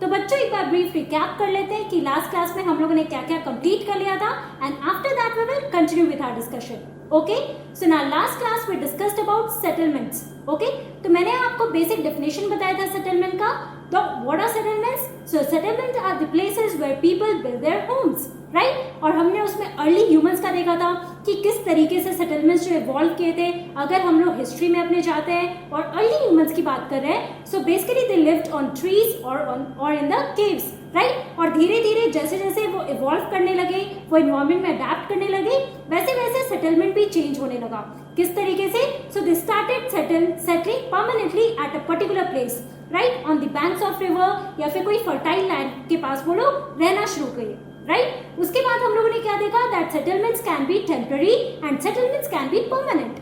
तो बच्चों एक बार ब्रीफ रिकैप कर लेते हैं कि लास्ट क्लास में हम लोगों ने क्या क्या कंप्लीट कर लिया था and after that we will continue with our discussion. Okay, so now last class we discussed about settlements. Okay, तो मैंने आपको बेसिक डेफिनेशन बताया था सेटलमेंट का. तो what are settlements? So settlement are the places where people build their homes, right. और हमने उसमें अर्ली ह्यूमंस का देखा था कि किस तरीके से सेटलमेंट्स जो इवॉल्व किए थे. अगर हम लोग हिस्ट्री में अपने जाते हैं और अर्ली ह्यूमंस की बात कर रहे हैं, so basically they lived on trees और इन द केव्स, राइट. और धीरे धीरे जैसे जैसे वो इवॉल्व करने लगे, वो इन्वायरमेंट में अडेप्ट करने लगे, वैसे वैसे सेटलमेंट भी चेंज होने लगा. किस तरीके से? So they started settling permanently at a particular place, right, on the banks of river या फिर कोई फर्टाइल लैंड के पास वो लोग रहना शुरू किए, राइट. उसके बाद हम लोगों ने क्या देखा? That settlements can be temporary and settlements can be permanent.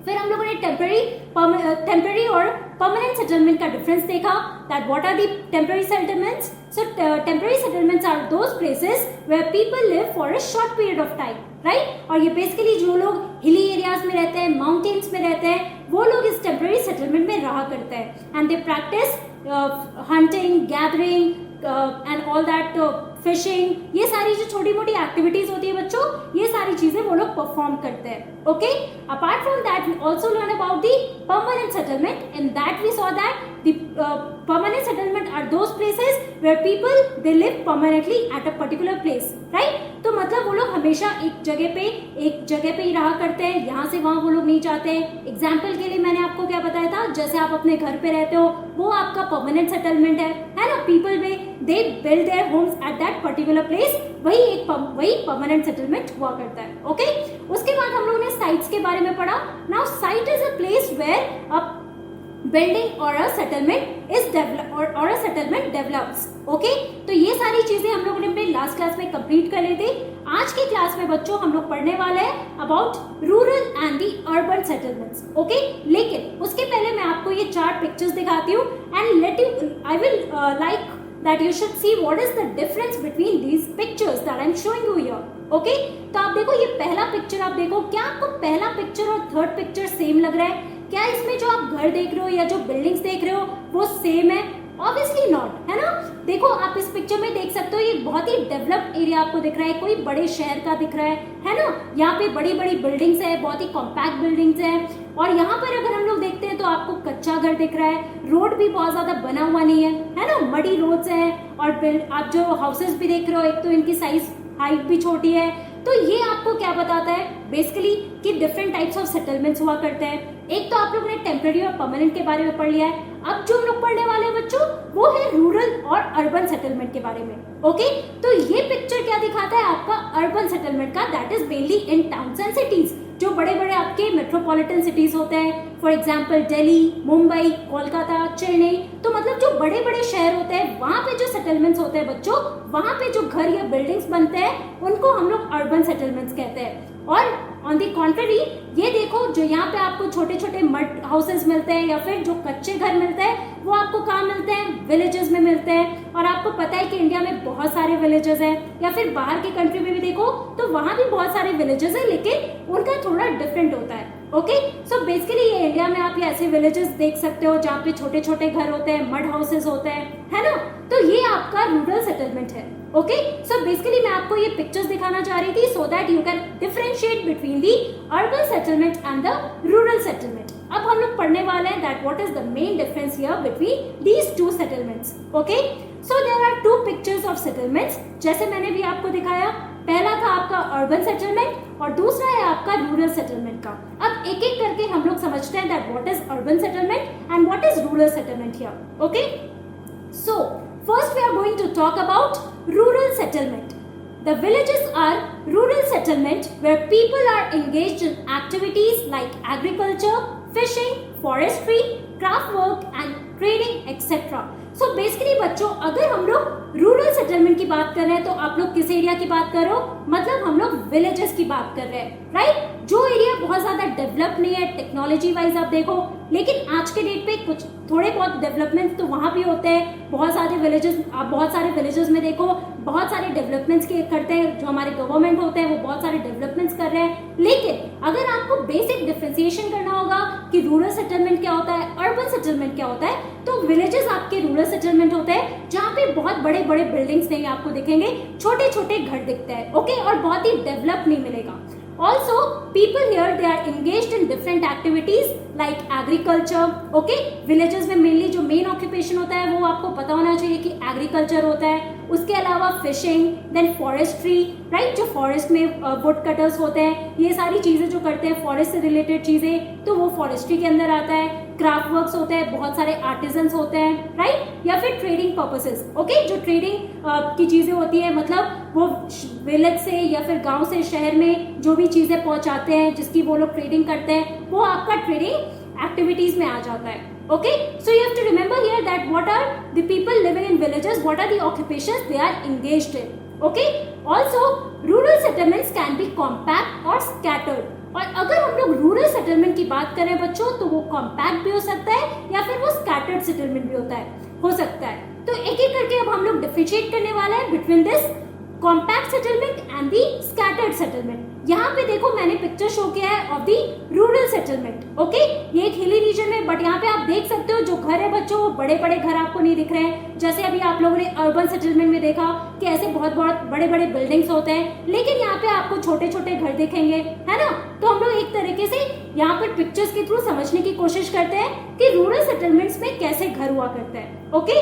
फिर हम लोगों ने टेम्पररी और परमानेंट सेटलमेंट का डिफरेंस देखा. That what are the temporary settlements? So temporary settlements are those places where people live for a short period of time, right. और ये basically जो लोग हिली एरियाज में रहते हैं, माउंटेन्स में रहते हैं, वो लोग इस टेम्पररी सेटलमेंट में रहा करते हैं and they practice hunting, gathering and all that, fishing. ये सारी जो छोटी मोटी एक्टिविटीज होती है बच्चों, ये सारी चीजें वो लोग परफॉर्म करते हैं. Okay, apart from that we also learn about the permanent settlement. In that we saw that the permanent settlement are those places where people they live permanently at a particular place, right. तो मतलब वो लोग हमेशा एक जगह पे ही रहा करते हैं, यहाँ से वहाँ वो लोग नहीं जाते. एग्जाम्पल के लिए मैंने आपको क्या बताया था, जैसे आप अपने घर पे रहते हो, वो आपका परमानेंट सेटलमेंट है ना. पीपल में they build their Holmes at that particular place, वही परमानेंट सेटलमेंट हुआ करता है. ओके, उसके बाद हम लोगों ने साइट्स के बारे में पढ़ा. Now site is a place where a building और अ सेटलमेंट इज और अ सेटलमेंट डेवलप्स. ओके, तो ये सारी चीजें हम लोगों ने अपने लास्ट क्लास में कंप्लीट कर ली थी. आज की क्लास में बच्चों हम लोग पढ़ने वाले हैं about rural and the urban settlements. Okay, लेकिन उसके पहले मैं आपको ये 4 पिक्चर्स दिखाती हूँ and I will like that you should see what is the difference between these pictures that I'm showing you here. Okay, तो आप देखो ये पहला पिक्चर आप देखो, क्या आपको पहला पिक्चर और थर्ड पिक्चर सेम लग रहा है? क्या इसमें जो आप घर देख रहे हो या जो बिल्डिंग्स देख रहे हो वो सेम है? ऑब्वियसली नॉट, है ना. देखो आप इस पिक्चर में देख सकते हो, ये बहुत ही डेवलप्ड एरिया आपको दिख रहा है, कोई बड़े शहर का दिख रहा है ना. यहाँ पे बड़ी बड़ी बिल्डिंग्स है, बहुत ही कॉम्पैक्ट बिल्डिंग्स है. और यहाँ पर अगर हम लोग देखते हैं तो आपको कच्चा घर दिख रहा है, रोड भी बहुत ज्यादा बना हुआ नहीं है ना, मडी रोड्स है. और आप जो हाउसेस भी देख रहे हो, एक तो इनकी साइज हाइट भी छोटी है. तो ये आपको क्या बताता है बेसिकली कि डिफरेंट टाइप्स ऑफ सेटलमेंट्स हुआ करते हैं. एक तो आप लोगों ने टेम्पररी और परमानेंट के बारे में पढ़ लिया है. अब जो हम लोग पढ़ने वाले हैं बच्चों, वो है रूरल और अर्बन सेटलमेंट के बारे में. ओके, तो ये पिक्चर क्या दिखाता है आपका अर्बन सेटलमेंट का? That is mainly in towns and cities, जो बड़े बड़े आपके मेट्रोपॉलिटन सिटीज होते हैं. For example Delhi, Mumbai, Kolkata, Chennai. तो मतलब जो बड़े बड़े शहर होते हैं, वहां पे जो सेटलमेंट्स होते हैं बच्चों, वहां पे जो घर या बिल्डिंग्स बनते हैं, उनको हम लोग अर्बन सेटलमेंट्स कहते हैं. और ऑन दी कॉन्ट्ररी ये देखो, जो यहाँ पे आपको छोटे छोटे मड हाउसेस मिलते हैं या फिर जो कच्चे घर मिलते हैं, वो आपको कहाँ मिलते हैं? विलेजेस में मिलते हैं. और आपको पता है कि इंडिया में बहुत सारे विलेजेस हैं, या फिर बाहर की कंट्री में भी देखो तो वहां भी बहुत सारे विलेजेस हैं, लेकिन उनका थोड़ा डिफरेंट होता है. ओके, सो बेसिकली ये इंडिया में आप ये ऐसे विलेजेस देख सकते हो जहाँ पे छोटे छोटे घर होते हैं, मड हाउसेस होते हैं, है ना. तो ये आपका रूरल सेटलमेंट है. ओके, सो बेसिकली मैं आपको ये पिक्चर्स दिखाना चाह रही थी so that you can differentiate between the urban settlement and the rural settlement. अब हम लोग पढ़ने वाले हैं that what is the main difference here between these two settlements. Okay, so there are 2 pictures of settlements, जैसे मैंने भी आपको दिखाया. पहला था आपका अर्बन सेटलमेंट और दूसरा है आपका रूरल सेटलमेंट का. अब एक एक करके हम लोग समझते हैं that what is urban settlement and what is rural settlement here. Okay, so first we are going to talk about rural settlement. The villages are rural settlement where people are engaged in activities like agriculture, fishing, forestry, craft work and trading etc. So basically बच्चों, अगर हम लोग rural settlement की बात कर रहे हैं तो आप लोग किस एरिया की बात कर रहे हो? मतलब हम लोग विलेजेस की बात कर रहे हैं, राइट. जो एरिया बहुत ज्यादा डेवलप नहीं है टेक्नोलॉजी वाइज आप देखो, लेकिन आज के डेट पे कुछ थोड़े बहुत डेवलपमेंट तो वहां भी होते हैं. बहुत सारे विलेजेस में देखो बहुत सारे डेवलपमेंट्स करते हैं, जो हमारे गवर्नमेंट होते हैं वो बहुत सारे डेवलपमेंट्स कर रहे हैं. लेकिन अगर आपको बेसिक डिफरेंशिएशन करना होगा कि रूरल सेटलमेंट क्या होता है, अर्बन सेटलमेंट क्या होता है, तो विलेजेस आपके रूरल सेटलमेंट होते हैं जहाँ पे पे बहुत बड़े बड़े बिल्डिंग्स नहीं आपको दिखेंगे, छोटे छोटे घर दिखते हैं, ओके, और बहुत ही डेवलप नहीं मिलेगा. Also, people here they are engaged in different activities like agriculture. Okay, villages में mainly जो main occupation होता है वो आपको पता होना चाहिए कि agriculture होता है. उसके अलावा fishing, then forestry, right? जो forest में wood cutters होते हैं, ये सारी चीजें जो करते हैं forest से related चीजें, तो वो forestry के अंदर आता है. क्राफ्ट वर्क्स होते हैं, बहुत सारे आर्टिजन्स होते हैं, राइट, या फिर ट्रेडिंग पर्पसेस. ओके, जो ट्रेडिंग की चीजें होती है, मतलब वो विलेज से या फिर गांव से शहर में जो भी चीजें पहुंचाते हैं, जिसकी वो लोग ट्रेडिंग करते हैं, वो आपका ट्रेडिंग एक्टिविटीज में आ जाता है. Okay, so you have to remember here that what are the people living in villages, what are the occupations they are engaged in. Okay, also rural settlements can be compact और scattered. और अगर हम लोग rural settlement की बात करें बच्चों, तो वो कॉम्पैक्ट भी हो सकता है या फिर वो स्कैटर्ड सेटलमेंट भी हो सकता है. तो एक एक करके अब हम लोग डिफरेंशिएट करने वाले हैं between this compact settlement and the scattered settlement. यहाँ पे देखो मैंने पिक्चर शो किया है of the rural settlement. Okay, ये एक हिली रीजन में, बट यहाँ पे आप देख सकते हो जो घर है बच्चों, वो बड़े बड़े घर आपको नहीं दिख रहे हैं. जैसे अभी आप लोगों ने अर्बन सेटलमेंट में देखा कि ऐसे बहुत बहुत बड़े बड़े बिल्डिंग्स होते हैं, लेकिन यहाँ पे आपको छोटे छोटे घर दिखेंगे, है ना. तो हम लोग एक तरीके से यहाँ पर पिक्चर्स के थ्रू समझने की कोशिश करते हैं कि रूरल सेटलमेंट्स में कैसे घर हुआ करते हैं. ओके,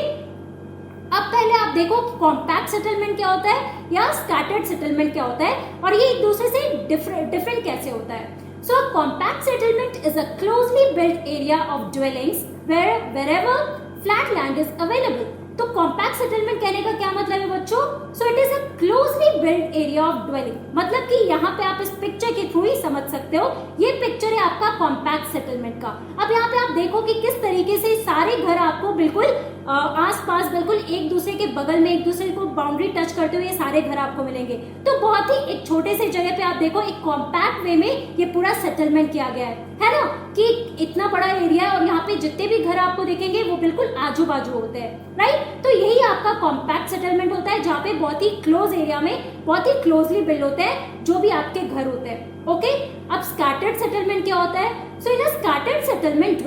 अब पहले आप देखो कॉम्पैक्ट सेटलमेंट क्या होता है या स्कैटर्ड सेटलमेंट क्या होता है, और ये एक दूसरे से डिफरेंट कैसे होता है. So compact settlement is a closely built area of dwellings wherever flat land is available. तो कॉम्पैक्ट सेटलमेंट कहने का क्या मतलब है बच्चों? So it is a closely built area of dwelling. मतलब कि यहाँ पे आप इस पिक्चर के थ्रू ही समझ सकते हो, ये पिक्चर है आपका कॉम्पैक्ट सेटलमेंट का. अब यहाँ पे आप देखो कि किस तरीके से सारे घर आपको बिल्कुल आस-पास बिल्कुल एक दूसरे के बगल में, एक दूसरे को बाउंड्री टच करते हुए ये सारे घर आपको मिलेंगे. तो बहुत ही एक छोटे से जगह पे आप देखो एक कॉम्पैक्ट वे में ये पूरा सेटलमेंट किया गया है ना, कि इतना बड़ा एरिया है और यहाँ पे जितने भी घर आपको दिखेंगे वो बिल्कुल आजू बाजू होते हैं, राइट. तो यही आपका कॉम्पैक्ट सेटलमेंट होता है, जहाँ पे बहुत ही क्लोज एरिया में बहुत ही क्लोजली बिल्ड होते हैं जो भी आपके घर होते हैं. ओके, अब स्कैटर्ड सेटलमेंट क्या होता है? So in a scattered settlement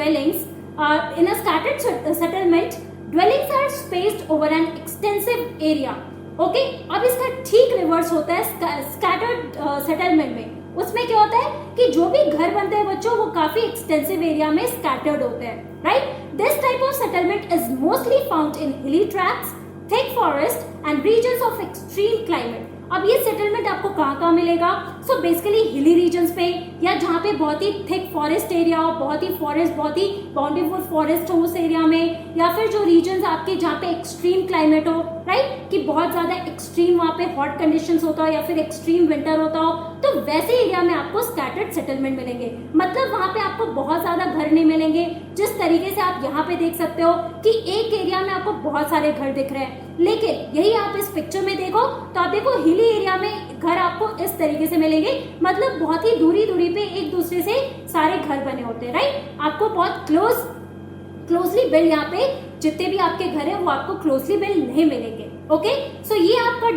dwellings are spaced over an extensive area. Okay, अब इसका ठीक रिवर्स होता है स्कैटर्ड सेटलमेंट में. उसमें क्या होता है कि जो भी घर बनते हैं बच्चों, वो काफी एक्सटेंसिव एरिया में स्कैटर्ड होते हैं, right. This type of settlement is mostly found in hilly tracts, thick forest and regions of extreme climate. अब ये सेटलमेंट आपको कहाँ मिलेगा? सो बेसिकली हिली रीजन्स पे, या जहाँ पे बहुत ही थिक फॉरेस्ट एरिया हो, बहुत ही बाउंड्रीफुल फॉरेस्ट हो उस एरिया में, या फिर जो रीजन्स आपके जहाँ पे एक्सट्रीम क्लाइमेट हो, राइट, कि बहुत ज्यादा एक्सट्रीम वहाँ पे हॉट कंडीशंस होता हो या फिर एक्सट्रीम विंटर होता हो, तो वैसे एरिया में आपको स्कैटर्ड सेटलमेंट मिलेंगे. मतलब वहाँ पे आपको बहुत ज्यादा घर नहीं मिलेंगे, जिस तरीके से आप यहाँ पे देख सकते हो कि एक एरिया में आपको बहुत सारे घर दिख रहे हैं. लेकिन यही आप इस पिक्चर में देखो तो आप देखो हिली एरिया में घर आपको इस तरीके से मिलेंगे, मतलब बहुत ही दूरी पे एक दूसरे से सारे घर बने होते हैं, राइट. आपको बहुत क्लोजली बिल्ड यहाँ पे जितने भी आपके घर है वो आपको क्लोजली बिल्ड नहीं मिलेंगे. ओके, सो ये आपका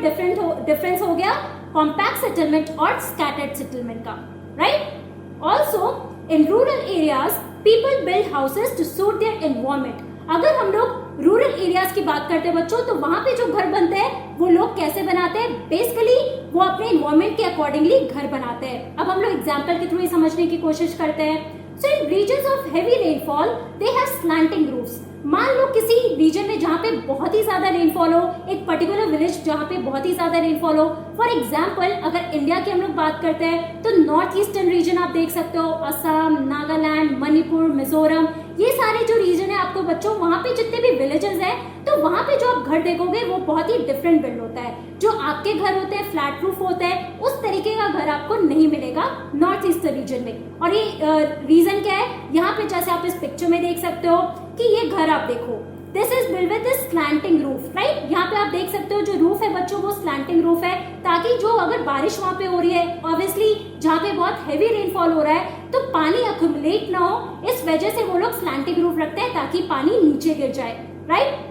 डिफरेंस हो गया कॉम्पैक्ट सेटलमेंट और स्कैटर्ड सेटलमेंट का, right. Also in rural areas people build houses to suit their environment. अगर हम लोग रूरल एरियाज की बात करते हैं बच्चों, तो वहां पे जो घर बनते हैं वो लोग कैसे बनाते हैं? बेसिकली वो अपने एनवायरमेंट के अकॉर्डिंगली घर बनाते हैं. अब हम लोग एग्जांपल के थ्रू ही समझने की कोशिश करते हैं. So in regions of heavy rainfall they have slanting roofs. मान लो किसी रीजन में जहाँ पे बहुत ही ज्यादा रेनफॉल हो, एक पर्टिकुलर विलेज जहाँ पे बहुत ही ज्यादा रेनफॉल हो. फॉर एग्जाम्पल अगर इंडिया की हम लोग बात करते हैं तो नॉर्थ ईस्टर्न रीजन आप देख सकते हो, असम, नागालैंड, मणिपुर, मिजोरम, ये सारे जो रीजन है आपको बच्चों, वहाँ पे जितने भी विलेजेस हैं, तो वहाँ पे जो आप घर देखोगे वो बहुत ही डिफरेंट बिल्ड होता है. जो आपके घर होते हैं फ्लैट रूफ होते हैं, उस तरीके का घर आपको नहीं मिलेगा नॉर्थ ईस्टर्न रीजन में. और ये रीजन क्या है? यहाँ पे जैसे आप इस पिक्चर में देख सकते हो कि ये घर आप देखो, this is build with this slanting roof, right. यहाँ पे आप देख सकते हो जो रूफ है बच्चों वो स्लैंटिंग रूफ है, ताकि जो अगर बारिश वहाँ पे हो रही है, ऑब्वियसली जहाँ पे बहुत हेवी रेनफॉल हो रहा है, तो पानी अक्यूमुलेट ना हो, इस वजह से वो लोग स्लैंटिंग रूफ रखते हैं ताकि पानी नीचे गिर जाए, right.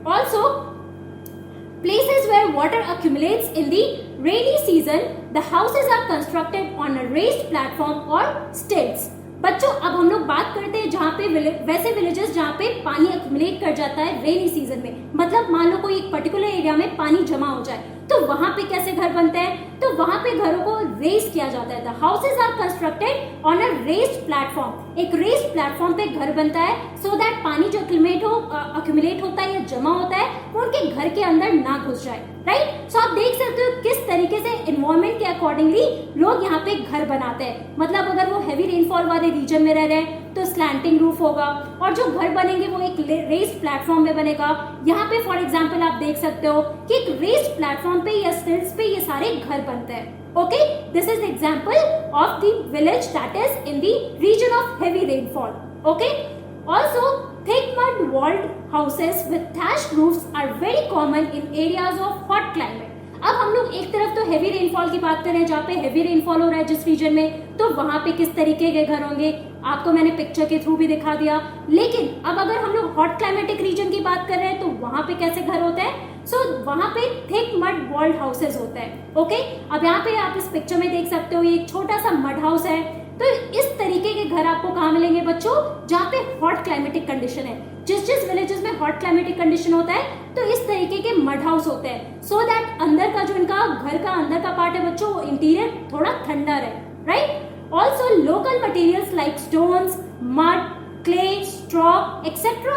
Also places where water accumulates in the rainy season, the houses are constructed on a raised platform or stilts. बच्चों अब हम लोग बात करते हैं जहाँ पे वैसे विलेजेस जहाँ पे पानी एक्युमुलेट कर जाता है रेनी सीजन में, मतलब मान लो कोई एक पर्टिकुलर एरिया में पानी जमा हो जाए तो वहां पे कैसे घर बनते हैं, तो वहां पे घरों को रेज किया जाता है। The houses are constructed on a raised platform, एक रेस्ड प्लेटफॉर्म पे घर बनता है सो दैट पानी जो एक्युमुलेट होता है या जमा होता है वो उनके घर के अंदर ना घुस जाए, राइट। सो आप देख सकते हो किस तरीके से एनवायरमेंट के अकॉर्डिंगली लोग यहाँ पे घर बनाते हैं। मतलब अगर वो हैवी रेनफॉल वाले रीजन में रह रहे हैं तो स्लैंटिंग रूफ होगा और जो घर बनेंगे वो एक रेस्ड प्लेटफॉर्म में बनेगा। यहाँ पे फॉर एग्जांपल आप देख सकते हो कि एक रेस्ड प्लेटफॉर्म पे या स्टिल्स पे ये सारे घर बनते हैं। Okay, this is example of the village that is in the region of heavy rainfall. Okay, also thick mud walled houses with thatched roofs are very common in areas of hot climate. अब हम लोग एक तरफ तो heavy rainfall की बात कर रहे हैं, जहाँ पे हेवी रेनफॉल हो रहा है जिस रीजन में, तो वहां पे किस तरीके के घर होंगे आपको मैंने पिक्चर के थ्रू भी दिखा दिया। लेकिन अब अगर हम लोग हॉट क्लाइमेटिक रीजन की बात कर रहे हैं तो वहां पे कैसे घर होते हैं, सो वहां पे थिक मड वॉल्ड हाउसेज होते हैं। ओके, अब यहाँ पे आप इस पिक्चर में देख सकते हो ये एक छोटा सा मड हाउस है। तो इस तरीके के घर आपको कहाँ मिलेंगे बच्चों, जहाँ पे हॉट क्लाइमेटिक कंडीशन है। जिस विलेजेस में हॉट क्लाइमेटिक कंडीशन होता है तो इस तरीके के मड हाउस होते हैं सो दैट अंदर का जो इनका घर का अंदर का पार्ट है बच्चों वो इंटीरियर थोड़ा ठंडा रहे, right. Also local materials like stones, mud, clay, straw etcetera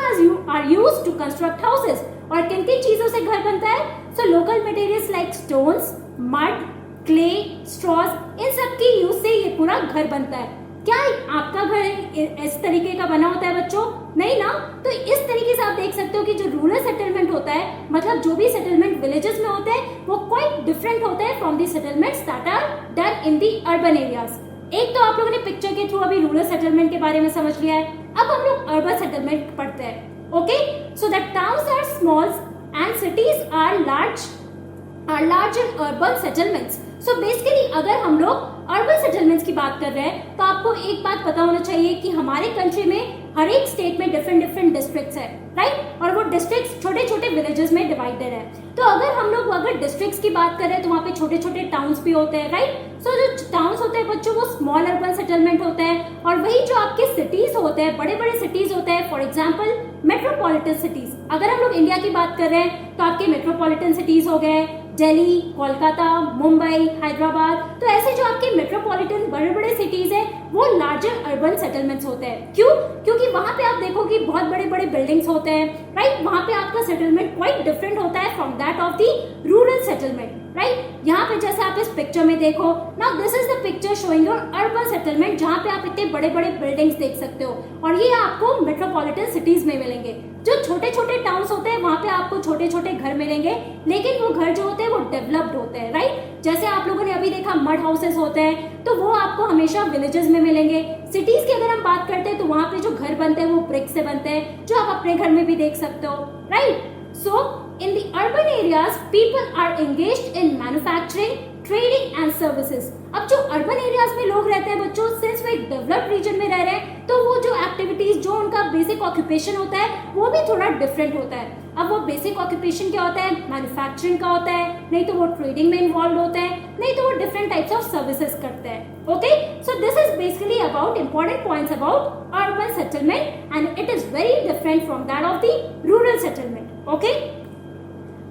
are used to construct houses. और किन किन चीजों से घर बनता है, so local materials like stones, mud, clay, straws, इन सब की यूज से ये पूरा घर बनता है। क्या आपका घर इस तरीके का बना होता है बच्चों? नहीं ना। तो इस तरीके से आप देख सकते हो कि जो रूरल सेटलमेंट होता है, मतलब जो भी सेटलमेंट विलेजेस में होते हैं वो क्वाइट डिफरेंट होते हैं from the settlements that are done in the urban areas. एक तो आप लोगों ने पिक्चर के थ्रू अभी रूरल सेटलमेंट के बारे में समझ लिया है, अब हम लोग अर्बन सेटलमेंट पढ़ते हैं। Okay, so the towns are small and cities are large in urban settlements. So basically अगर हम लोग अर्बन सेटलमेंट्स की बात कर रहे हैं तो आपको एक बात पता होना चाहिए कि हमारे कंट्री में हर एक स्टेट में डिफरेंट डिस्ट्रिक्ट्स है, राइट। और वो डिस्ट्रिक्ट्स छोटे छोटे विलेजेस में डिवाइडेड है। तो अगर डिस्ट्रिक्ट्स की बात करें तो वहाँ पे छोटे छोटे टाउन्स भी होते हैं, राइट। सो जो टाउन्स होते हैं बच्चों वो स्मॉल अर्बन सेटलमेंट होते हैं। और वही जो आपके सिटीज होते हैं, बड़े बड़े सिटीज होते हैं, फॉर एग्जाम्पल मेट्रोपॉलिटन सिटीज। अगर हम लोग इंडिया की बात कर रहे हैं तो आपके मेट्रोपॉलिटन सिटीज हो गए दिल्ली, कोलकाता, मुंबई, हैदराबाद। तो ऐसे जो आपके मेट्रोपॉलिटन बड़े बड़े सिटीज है वो लार्जर अर्बन सेटलमेंट्स होते हैं। क्यों? क्योंकि वहां पे आप देखो कि बहुत बड़े बड़े बिल्डिंग्स होते हैं, राइट। वहां पे आपका सेटलमेंट क्वाइट डिफरेंट होता है from that of the rural settlement, right. यहाँ पे जैसे आप इस पिक्चर में देखो, now this is the picture showing your urban settlement, जहाँ पे आप इतने बड़े बड़े बिल्डिंग्स देख सकते हो। और ये आपको मेट्रोपॉलिटन सिटीज में मिलेंगे। जो छोटे छोटे टाउन्स होते हैं वहां पे आपको छोटे छोटे घर मिलेंगे, लेकिन वो घर जो होते हैं वो डेवलप्ड होते हैं, राइट। जैसे आप लोगों ने अभी देखा मड हाउसेस होते हैं तो वो आपको हमेशा विलेजेस में मिलेंगे। सिटीज की अगर हम बात करते हैं तो वहां पे जो घर बनते हैं वो ब्रिक से बनते हैं, जो आप अपने घर में भी देख सकते हो, right. So in the urban areas people are engaged in manufacturing, trading and services. अब जो अर्बन एरियाज में लोग रहते हैं बच्चों, सिंस वो एक डेवलप्ड रीजन में रह रहे हैं तो वो जो एक्टिविटीज, जो उनका बेसिक ऑक्यूपेशन होता है वो भी थोड़ा डिफरेंट होता है। अब वो बेसिक ऑक्यूपेशन क्या होता है, मैन्युफैक्चरिंग का होता है, नहीं तो वो ट्रेडिंग में इन्वॉल्व होते हैं, नहीं तो वो डिफरेंट टाइप्स ऑफ सर्विसेज करते हैं। Okay, so this is basically about important points about urban settlement and it is very different from that of the rural settlement. Okay,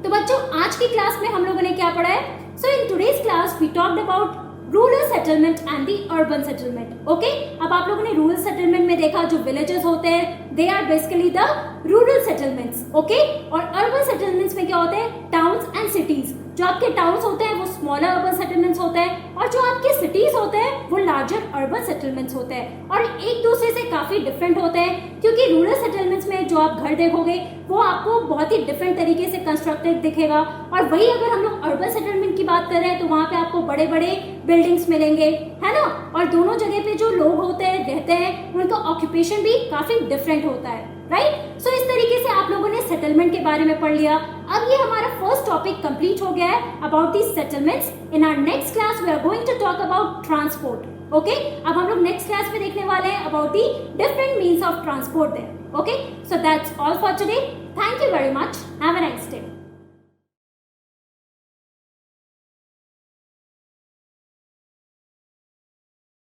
तो बच्चों आज की क्लास में हम लोगों ने क्या पढ़ा है? So in today's class we talked about rural settlement and the urban settlement. Okay, अब आप लोगों ने रूरल सेटलमेंट में देखा जो विलेजेस होते हैं they are basically the rural settlements. Okay, और अर्बन सेटलमेंट्स में क्या होते हैं, टाउन्स एंड सिटीज। जो आपके टाउन्स होते हैं वो स्मॉलर अर्बन सेटलमेंट्स होते हैं और जो आपके सिटीज होते हैं वो लार्जर अर्बन सेटलमेंट्स होते हैं। और एक दूसरे से काफी डिफरेंट होते हैं क्योंकि रूरल सेटलमेंट्स में जो आप घर देखोगे वो आपको बहुत ही डिफरेंट तरीके से कंस्ट्रक्टेड दिखेगा। और वही अगर हम लोग अर्बन सेटलमेंट की बात कर रहे हैं तो वहां पे आपको बड़े बड़े बिल्डिंग्स मिलेंगे, है ना। और दोनों जगह पे जो लोग होते हैं रहते हैं उनका ऑक्यूपेशन भी काफी डिफरेंट होता है, राइट। सो इस तरीके से आप लोगों ने सेटलमेंट के बारे में पढ़ लिया। अब ये हमारा फर्स्ट टॉपिक कंप्लीट हो गया है about the settlements. In our next class we are going to talk about transport. Okay, अब हम लोग नेक्स्ट क्लास में देखने वाले हैं about the different means of transport there. Okay, so that's all for today. Thank you very much, have a nice day.